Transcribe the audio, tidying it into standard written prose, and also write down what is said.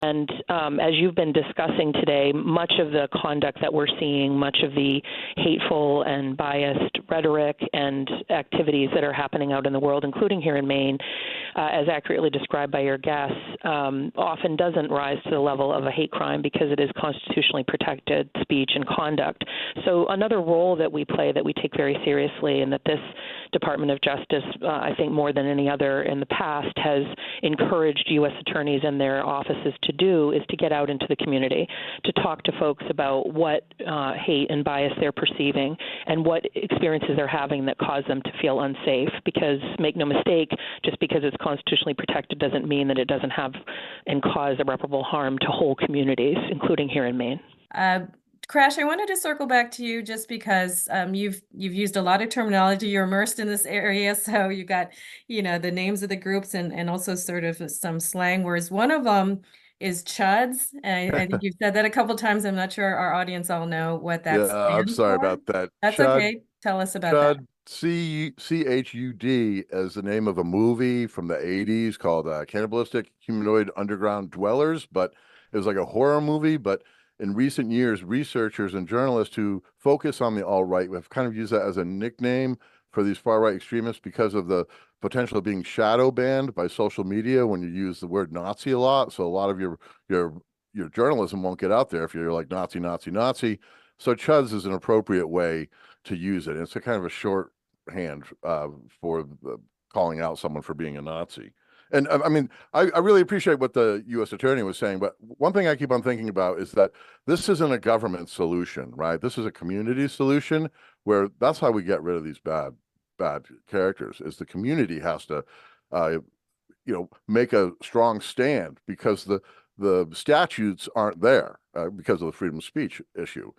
And as you've been discussing today, much of the conduct that we're seeing, much of the hateful and biased rhetoric and activities that are happening out in the world, including here in Maine, as accurately described by your guests, often doesn't rise to the level of a hate crime because it is constitutionally protected speech and conduct. So another role that we play that we take very seriously, and that this Department of Justice, I think more than any other in the past, has encouraged U.S. attorneys and their offices to do, is to get out into the community, to talk to folks about what hate and bias they're perceiving and what experiences they're having that cause them to feel unsafe. Because, make no mistake, just because it's constitutionally protected doesn't mean that it doesn't have and cause irreparable harm to whole communities, including here in Maine. Crash, I wanted to circle back to you just because you've used a lot of terminology. You're immersed in this area, so you got, the names of the groups and also sort of some slang words. One of them is chuds. I think you've said that a couple times. I'm not sure our audience all know what that Yeah, I'm stands sorry for. about that. That's Chud, okay. Tell us about that. Chud, CHUD is the name of a movie from the 80s called Cannibalistic Humanoid Underground Dwellers, but it was like a horror movie. But in recent years, researchers and journalists who focus on the alt-right have kind of used that as a nickname for these far-right extremists because of the potential of being shadow banned by social media when you use the word Nazi a lot. So a lot of your journalism won't get out there if you're like Nazi, Nazi, Nazi. So chuds is an appropriate way to use it. It's a kind of a shorthand for calling out someone for being a Nazi. And I mean, I really appreciate what the U.S. Attorney was saying, but one thing I keep on thinking about is that this isn't a government solution, right? This is a community solution where that's how we get rid of these bad characters, is the community has to, make a strong stand because the statutes aren't there because of the freedom of speech issue.